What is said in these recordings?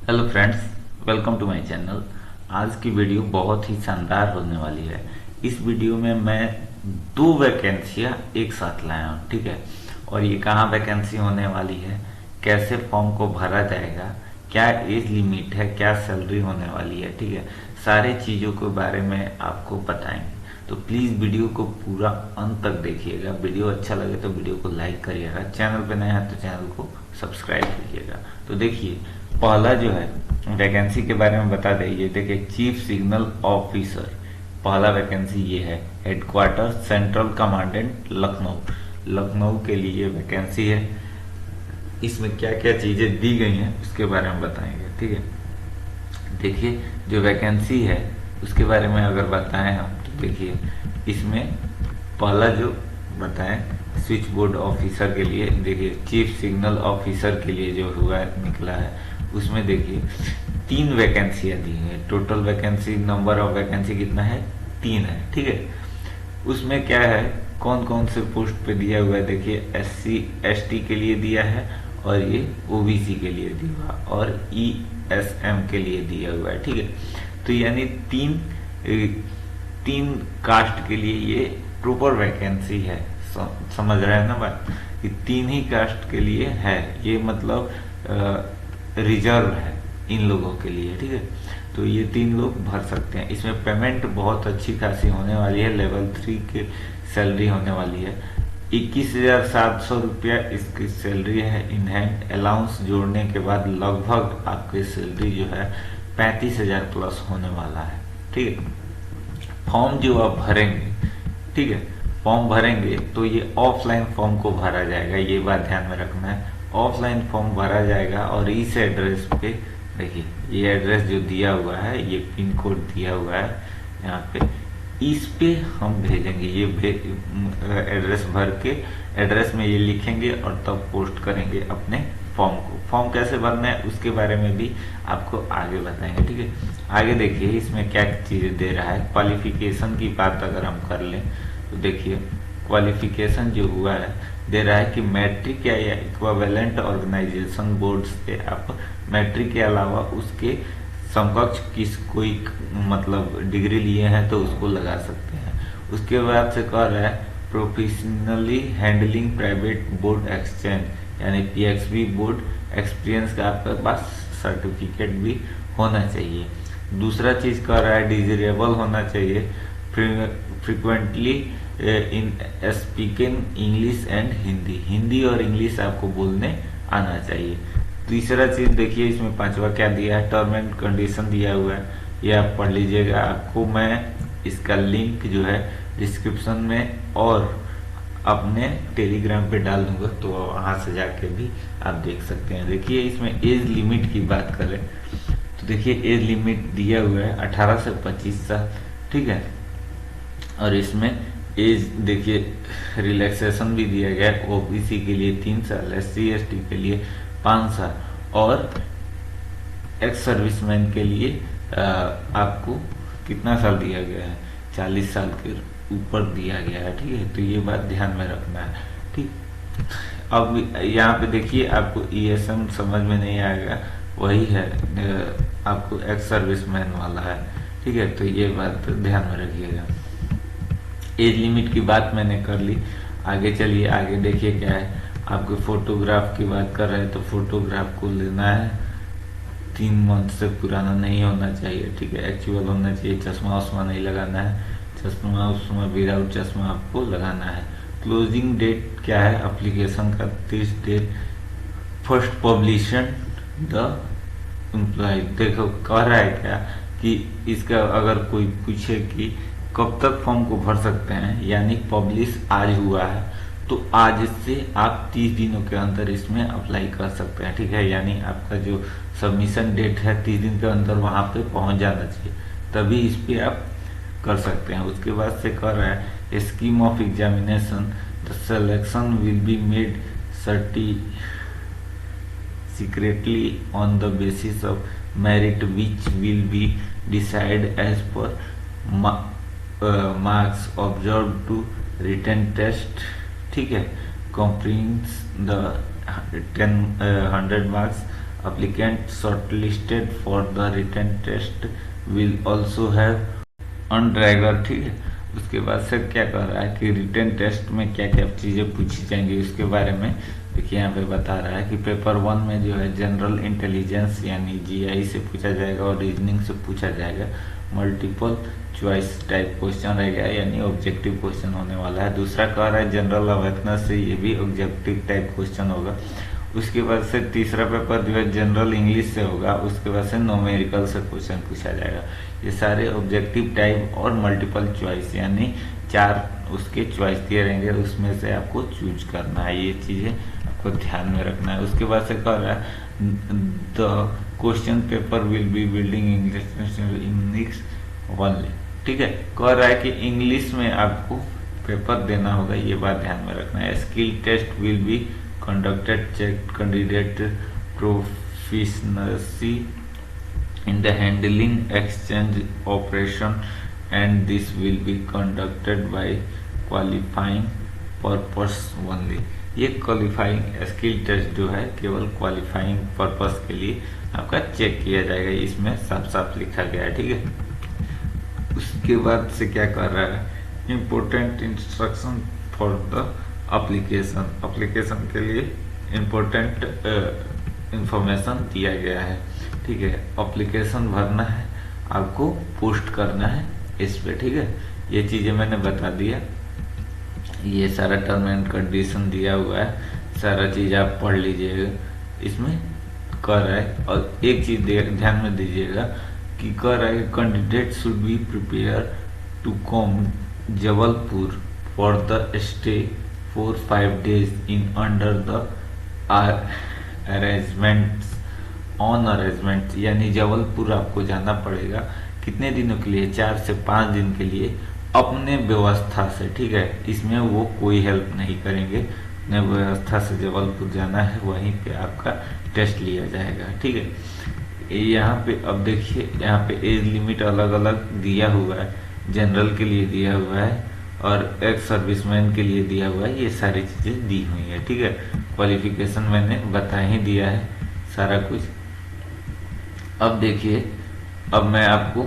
Hello friends, welcome to my channel. आज की video बहुत ही शानदार होने वाली है। इस वीडियो में मैं दो वैकेंसियां एक साथ लाया हूँ, ठीक है। और ये कहाँ वैकेंसी होने वाली है, कैसे फॉर्म को भरा जाएगा, क्या एज लिमिट है, क्या सैलरी होने वाली है, ठीक है। सारे चीज़ों के बारे में आपको बताएंगे, तो प्लीज़ वीडियो को पूरा अंत तक देखिएगा। वीडियो अच्छा लगे तो वीडियो को लाइक करिएगा, चैनल पे नए हैं तो चैनल को सब्सक्राइब कीजिएगा। तो देखिए, पहला जो है वैकेंसी के बारे में बता दें। देखिए, चीफ सिग्नल ऑफिसर पहला वैकेंसी ये है। Headquarter central commandant Lucknow, Lucknow के लिए वैकेंसी है। इसमें क्या क्या चीज़ें दी गई हैं उसके बारे में बताएंगे, ठीक है। देखिए, जो वैकेंसी है उसके बारे में अगर बताएं हम, तो देखिए इसमें पहला जो बताएं स्विच बोर्ड ऑफिसर के लिए, देखिए चीफ सिग्नल ऑफिसर के लिए जो हुआ निकला है, उसमें देखिए 3 वैकेंसियां दी हैं। Total vacancy number of vacancy कितना है, 3 है, ठीक है। उसमें क्या है, कौन कौन से पोस्ट पे दिया हुआ है, देखिए SC ST के लिए दिया है, और ये OBC के लिए दिया हुआ, और ESM के लिए दिया हुआ है, ठीक है। तो यानी तीन कास्ट के लिए ये प्रॉपर वैकेंसी है। समझ रहे हैं ना बात, कि 3 ही कास्ट के लिए है ये, मतलब रिजर्व है इन लोगों के लिए, ठीक है। तो ये 3 लोग भर सकते हैं। इसमें पेमेंट बहुत अच्छी खासी होने वाली है। लेवल 3 की सैलरी होने वाली है। 21,700 रुपया इसकी सैलरी है इन हैंड। अलाउंस जोड़ने के बाद लगभग आपकी सैलरी जो है 35,000 प्लस होने वाला है, ठीक है। फॉर्म जो आप भरेंगे, ठीक है, फॉर्म भरेंगे तो ये ऑफलाइन फॉर्म को भरा जाएगा, ये बात ध्यान में रखना है। ऑफलाइन फॉर्म भरा जाएगा और इस एड्रेस पे, देखिए ये एड्रेस जो दिया हुआ है, ये पिन कोड दिया हुआ है यहाँ पे, इस पे हम भेजेंगे। ये एड्रेस भर के एड्रेस में ये लिखेंगे और तब पोस्ट करेंगे अपने फॉर्म को। फॉर्म कैसे भरना है उसके बारे में भी आपको आगे बताएंगे, ठीक है। आगे देखिए इसमें क्या चीज़ें दे रहा है। क्वालिफिकेशन की बात अगर हम कर लें तो देखिए क्वालिफिकेशन जो हुआ है दे रहा है कि मैट्रिक या इक्विवेलेंट ऑर्गेनाइजेशन बोर्ड से आप मैट्रिक के अलावा उसके समकक्ष किस कोई मतलब डिग्री लिए हैं तो उसको लगा सकते हैं। उसके बाद से कह रहा है professionally handling private board exchange, यानी PXB बोर्ड एक्सपीरियंस का आपके पास सर्टिफिकेट भी होना चाहिए। दूसरा चीज कह रहा है डिजिरेबल होना चाहिए, frequently in speaking English and Hindi, Hindi और इंग्लिश आपको बोलने आना चाहिए। तीसरा चीज देखिए इसमें पांचवा क्या दिया है, टर्म एंड कंडीशन दिया हुआ है, ये आप पढ़ लीजिएगा। आपको मैं इसका लिंक जो है डिस्क्रिप्शन में और अपने टेलीग्राम पे डाल दूंगा, तो वहां से जाके भी आप देख सकते हैं। देखिए इसमें एज लिमिट की बात करें तो देखिए एज लिमिट दिया हुआ है 18 से 25 साल, ठीक है। और इसमें एज देखिए रिलैक्सेशन भी दिया गया है। OBC के लिए 3 साल, SC ST के लिए 5 साल, और एक्स सर्विसमैन के लिए आपको कितना साल दिया गया है, 40 साल के ऊपर दिया गया है, ठीक है। तो ये बात ध्यान में रखना है, ठीक। अब यहाँ पे देखिए आपको ESM समझ में नहीं आएगा, वही है आपको एक्स सर्विसमैन वाला है, ठीक है। तो ये बात ध्यान में रखिएगा। एज लिमिट की बात मैंने कर ली। आगे चलिए, आगे देखिए क्या है। आपके फोटोग्राफ की बात कर रहे हैं तो फोटोग्राफ को लेना है, 3 मंथ से पुराना नहीं होना चाहिए, ठीक है। एक्चुअल होना चाहिए, चश्मा उश्मा नहीं लगाना है, चश्मा उश्मा विदाउट चश्मा आपको लगाना है। क्लोजिंग डेट क्या है एप्लीकेशन का, 30 डेट फर्स्ट पब्लिशन द एम्प्लॉय। देखो कह रहा है क्या कि इसका अगर कोई पूछे कि कब तक फॉर्म को भर सकते हैं, यानी पब्लिश आज हुआ है तो आज से आप 30 दिनों के अंदर इसमें अप्लाई कर सकते हैं, ठीक है। यानी आपका जो सबमिशन डेट है 30 दिन के अंदर वहां पे पहुंच जाना चाहिए, तभी इस पे आप कर सकते हैं। उसके बाद से कह रहा है scheme of examination, the selection will be made secretly on the basis of merit which will be decided as per marks observed to written test, ठीक है। Comprehension the 100 marks applicant shortlisted for the written test will also have अनड्रैगर, ठीक है। उसके बाद से क्या कर रहा है कि रिटन टेस्ट में क्या क्या चीज़ें पूछी जाएंगी उसके बारे में देखिए यहाँ पे बता रहा है कि पेपर 1 में जो है जनरल इंटेलिजेंस यानी जीआई से पूछा जाएगा और रीजनिंग से पूछा जाएगा। मल्टीपल चॉइस टाइप क्वेश्चन रहेगा यानी ऑब्जेक्टिव क्वेश्चन होने वाला है। दूसरा कह रहा है जनरल अवेयरनेस से, ये भी ऑब्जेक्टिव टाइप क्वेश्चन होगा। उसके बाद से तीसरा पेपर जो है जनरल इंग्लिश से होगा। उसके बाद से न्यूमेरिकल से क्वेश्चन पूछा जाएगा। ये सारे ऑब्जेक्टिव टाइप और मल्टीपल चॉइस यानी 4 उसके चॉइस दिए रहेंगे, उसमें से आपको चूज करना है। ये चीज़ें आपको ध्यान में रखना है। उसके बाद से कह रहा है the question paper will be building English only, ठीक है। कह रहा है कि इंग्लिश में आपको पेपर देना होगा, ये बात ध्यान में रखना है। Skill test will be conducted, check candidate proficiency in the handling exchange operation and this will be conducted by qualifying purpose only। ये क्वालिफाइंग स्किल टेस्ट जो है केवल क्वालिफाइंग पर्पस के लिए आपका चेक किया जाएगा, इसमें साफ साफ लिखा गया है, ठीक है। उसके बाद से क्या कर रहा है important instruction for the application के लिए इम्पोर्टेंट इंफॉर्मेशन दिया गया है, ठीक है। एप्लीकेशन भरना है, आपको पोस्ट करना है इस पे, ठीक है। ये चीज़ें मैंने बता दिया। ये सारा टर्म एंड कंडीशन दिया हुआ है, सारा चीज़ आप पढ़ लीजिएगा। इसमें कह रहा है और एक चीज़ ध्यान में दीजिएगा कि कह रहा है candidate should be prepare to come Jabalpur for the stay 4-5 days in under the arrangements on arrangements यानी जबलपुर आपको जाना पड़ेगा कितने दिनों के लिए, 4 से 5 दिन के लिए अपने व्यवस्था से, ठीक है। इसमें वो कोई हेल्प नहीं करेंगे, अपने व्यवस्था से जबलपुर जाना है, वहीं पे आपका टेस्ट लिया जाएगा, ठीक है। यहाँ पे अब देखिए यहाँ पे एज लिमिट अलग अलग दिया हुआ है, जनरल के लिए दिया हुआ है और एक्स सर्विसमैन के लिए दिया हुआ है। ये सारी चीज़ें दी हुई है, ठीक है। क्वालिफिकेशन मैंने बता ही दिया है सारा कुछ। अब देखिए, अब मैं आपको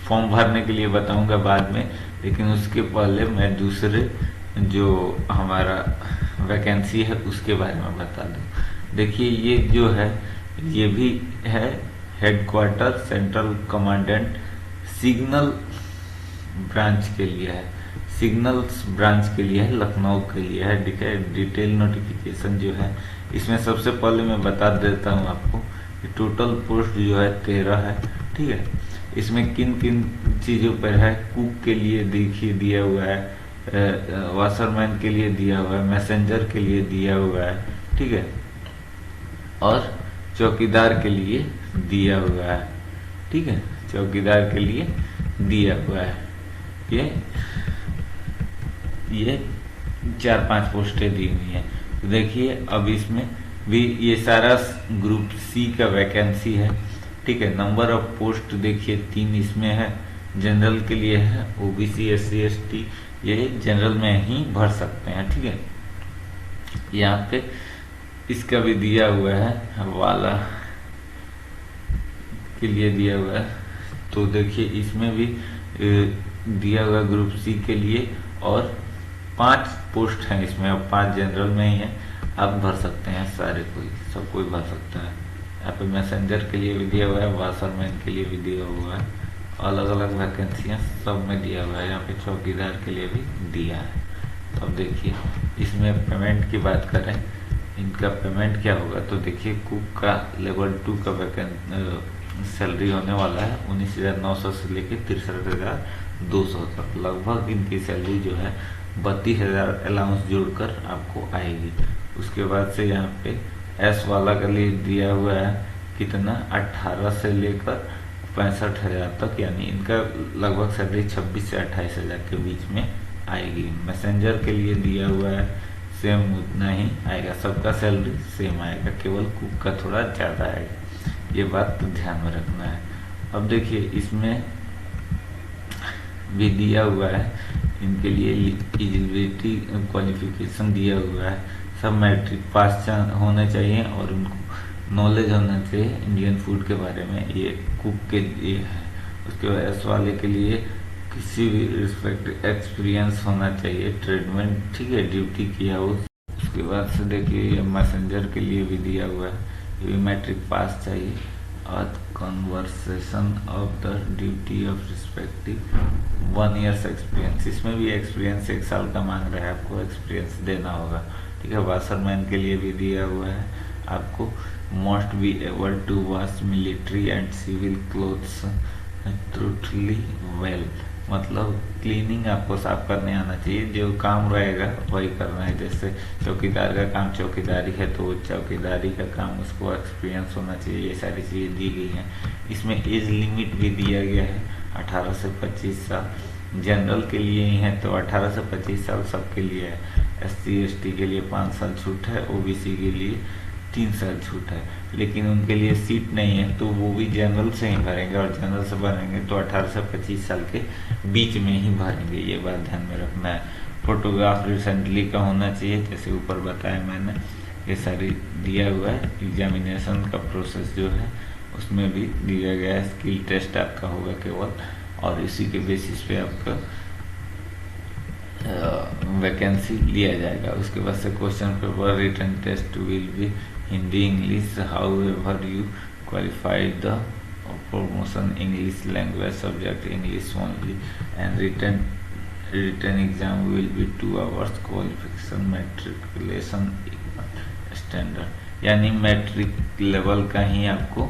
फॉर्म भरने के लिए बताऊंगा बाद में, लेकिन उसके पहले मैं दूसरे जो हमारा वैकेंसी है उसके बारे में बता दूं। देखिए ये जो है ये भी है headquarter central commandant signal branch के लिए है, सिग्नल्स ब्रांच के लिए है, लखनऊ के लिए है, ठीक है। डिटेल नोटिफिकेशन जो है इसमें सबसे पहले मैं बता देता हूँ आपको कि टोटल पोस्ट जो है 13 है, ठीक है। इसमें किन किन चीज़ों पर है, कुक के लिए देखिए दिया हुआ है, वाशरमैन के लिए दिया हुआ है, मैसेंजर के लिए दिया हुआ है, ठीक है, और चौकीदार के लिए दिया हुआ है, ठीक है। चौकीदार के लिए दिया हुआ है। ये 4-5 पोस्टें दी हुई हैं। तो देखिए अब इसमें भी ये सारा ग्रुप सी का वैकेंसी है, ठीक है। नंबर ऑफ पोस्ट देखिए 3 इसमें है, जनरल के लिए है, ओबीसी SC ST ये जनरल में ही भर सकते हैं, ठीक है। यहाँ पे इसका भी दिया हुआ है, वाला के लिए दिया हुआ है। तो देखिए इसमें भी दिया हुआ ग्रुप सी के लिए और 5 पोस्ट हैं इसमें, अब 5 जनरल में ही है, आप भर सकते हैं सारे, कोई सब कोई भर सकता है। यहाँ पे मैसेंजर के लिए भी दिया हुआ है, वाशरमैन के लिए भी दिया हुआ है, अलग अलग वैकेंसियाँ सब में दिया हुआ है। यहाँ पे चौकीदार के लिए भी दिया है। तो अब देखिए इसमें पेमेंट की बात करें, इनका पेमेंट क्या होगा, तो देखिए कुक का लेवल 2 का सैलरी होने वाला है 19,900 से लेके 63,200 तक, लगभग इनकी सैलरी जो है 32,000 अलाउंस जोड़कर आपको आएगी। उसके बाद से यहाँ पे एस वाला के लिए दिया हुआ है कितना, 18 से लेकर 65,000 तक, यानी इनका लगभग सैलरी 26 से 28,000 के बीच में आएगी। मैसेंजर के लिए दिया हुआ है सेम उतना ही आएगा, सबका सैलरी सेम आएगा, केवल कुक का थोड़ा ज़्यादा आएगा, ये बात तो ध्यान में रखना है। अब देखिए इसमें भी दिया हुआ है इनके लिए एलिजिबिलिटी क्वालिफिकेशन दिया हुआ है, सब मैट्रिक पास होने चाहिए और उनको नॉलेज होना चाहिए इंडियन फूड के बारे में, ये कुक के लिए है। उसके बाद एस वाले के लिए किसी भी रिस्पेक्ट एक्सपीरियंस होना चाहिए, ट्रीटमेंट, ठीक है, ड्यूटी किया हो। उसके बाद से देखिए ये मैसेंजर के लिए भी दिया हुआ है, ये भी मैट्रिक पास चाहिए। और conversation of the duty of respective 1 years experience, इसमें भी एक्सपीरियंस 1 साल का मांग रहा है, आपको एक्सपीरियंस देना होगा, ठीक है। वाशरमैन के लिए भी दिया हुआ है आपको, must be able to wash military and civil clothes thoroughly well, मतलब क्लीनिंग आपको साफ करने आना चाहिए, जो काम रहेगा वही करना है। जैसे चौकीदार का काम चौकीदारी है तो चौकीदारी का काम उसको एक्सपीरियंस होना चाहिए, ये सारी चीज़ें दी गई हैं। इसमें एज लिमिट भी दिया गया है 18 से 25 साल, जनरल के लिए ही है तो 18 से 25 साल सबके लिए है। SC ST के लिए 5 साल छूट है, OBC के लिए 3 साल छूट है, लेकिन उनके लिए सीट नहीं है तो वो भी जनरल से ही भरेंगे, और जनरल से भरेंगे तो 18 से 25 साल के बीच में ही भरेंगे, ये बात ध्यान में रखना है। फोटोग्राफ रिसेंटली का होना चाहिए, जैसे ऊपर बताया मैंने, ये सारी दिया हुआ है। एग्जामिनेशन का प्रोसेस जो है उसमें भी दिया गया है, स्किल टेस्ट आपका होगा केवल, और इसी के बेसिस पे आपका वैकेंसी लिया जाएगा। उसके बाद से question paper written test will be Hindi English, however you qualified the promotion English language subject English only, and written exam will be 2 hours, qualification matriculation standard, यानी मैट्रिक लेवल का ही आपको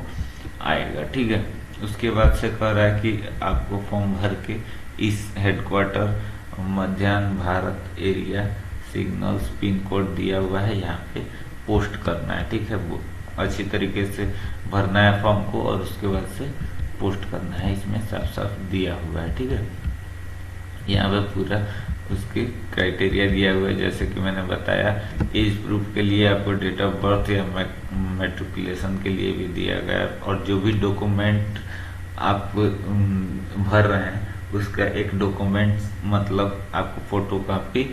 आएगा, ठीक है। उसके बाद से कह रहा है कि आपको फॉर्म भर के इस हेडक्वार्टर मध्यान्ह Bharat area signals pin code दिया हुआ है, यहाँ पे पोस्ट करना है, ठीक है। वो अच्छी तरीके से भरना है फॉर्म को और उसके बाद से पोस्ट करना है, इसमें साफ साफ दिया हुआ है, ठीक है। यहाँ पे पूरा उसके क्राइटेरिया दिया हुआ है, जैसे कि मैंने बताया एज प्रूफ के लिए आपको डेट ऑफ बर्थ या मैट्रिकुलेशन के लिए भी दिया गया है, और जो भी डॉक्यूमेंट आप भर रहे हैं उसका एक डॉक्यूमेंट मतलब आपको फोटो कॉपी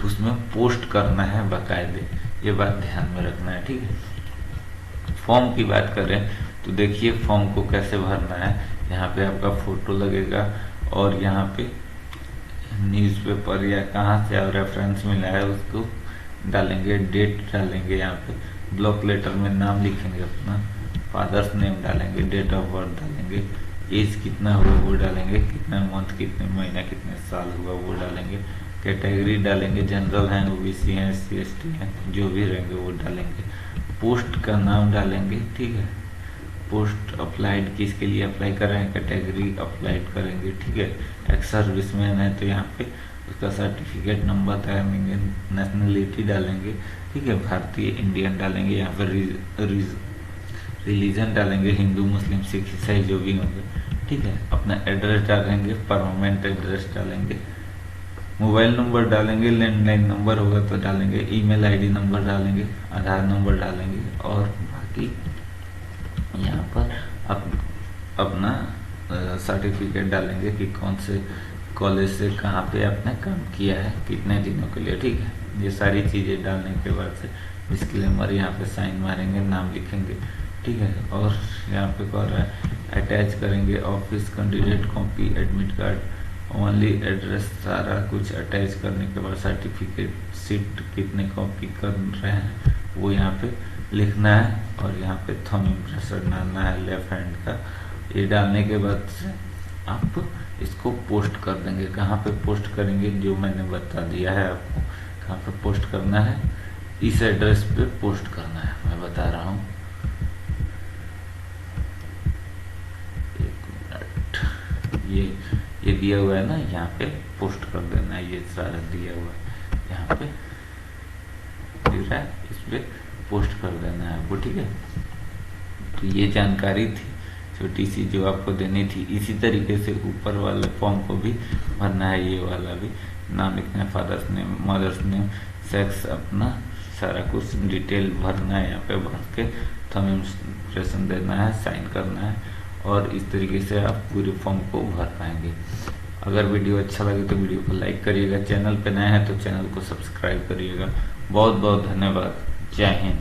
उसमें पोस्ट करना है बाकायदे, ये बात ध्यान में रखना है, ठीक है। फॉर्म की बात करें तो देखिए फॉर्म को कैसे भरना है, यहाँ पे आपका फोटो लगेगा और यहाँ पे न्यूज़पेपर या कहाँ से आप रेफरेंस मिला है उसको डालेंगे, डेट डालेंगे, यहाँ पे ब्लॉक लेटर में नाम लिखेंगे अपना, फादर्स नेम डालेंगे, डेट ऑफ बर्थ डालेंगे, एज कितना हुआ वो डालेंगे, कितना मंथ, कितने महीना, कितने साल हुआ वो डालेंगे, कैटेगरी डालेंगे, जनरल हैं, OBC हैं, SC ST हैं, जो भी रहेंगे वो डालेंगे, पोस्ट का नाम डालेंगे, ठीक है। पोस्ट अप्लाइड किसके लिए अप्लाई कर रहे हैं, कैटेगरी अप्लाइड करेंगे, ठीक है। एक्स सर्विसमैन है तो यहाँ पे उसका सर्टिफिकेट नंबर डालेंगे, नेशनलिटी डालेंगे, ठीक है, भारतीय इंडियन डालेंगे, यहाँ पर रिलीजन डालेंगे, हिंदू मुस्लिम सिख ईसाई जो भी होंगे, ठीक है। अपना एड्रेस डालेंगे, परमानेंट एड्रेस डालेंगे, मोबाइल नंबर डालेंगे, लैंडलाइन नंबर होगा तो डालेंगे, ईमेल ID नंबर डालेंगे, आधार नंबर डालेंगे, और बाकी यहाँ पर अपना सर्टिफिकेट डालेंगे कि कौन से कॉलेज से कहाँ पे आपने काम किया है, कितने दिनों के लिए, ठीक है। ये सारी चीज़ें डालने के बाद से डिस्क्लेमर यहाँ पे साइन मारेंगे, नाम लिखेंगे, ठीक है। और यहाँ पे कह रहा है अटैच करेंगे office candidate copy, admit card, only address, सारा कुछ अटैच करने के बाद सर्टिफिकेट सीट कितने कॉपी कर रहे हैं वो यहाँ पे लिखना है, और यहाँ पे थंब इम्प्रेशन डालना है लेफ्ट हैंड का। ये डालने के बाद से आप इसको पोस्ट कर देंगे। कहाँ पे पोस्ट करेंगे जो मैंने बता दिया है आपको, कहाँ पे पोस्ट करना है, इस एड्रेस पे पोस्ट करना है, मैं बता रहा हूँ, एक मिनट। ये दिया हुआ है ना, यहाँ पे पोस्ट कर देना है, ये सारा दिया हुआ है यहाँ पे दिख रहा है, इस पे पोस्ट कर देना है आपको, ठीक है। तो ये जानकारी थी छोटी सी जो आपको देनी थी। इसी तरीके से ऊपर वाले फॉर्म को भी भरना है, ये वाला भी नाम लिखना है, father's name, mother's name, sex, अपना सारा कुछ डिटेल भरना है, यहाँ पे भर के थंब इम्प्रेशन देना है, साइन करना है, और इस तरीके से आप पूरे फॉर्म को भर पाएंगे। अगर वीडियो अच्छा लगे तो वीडियो को लाइक करिएगा, चैनल पे नए हैं तो चैनल को सब्सक्राइब करिएगा। बहुत बहुत धन्यवाद, जय हिंद।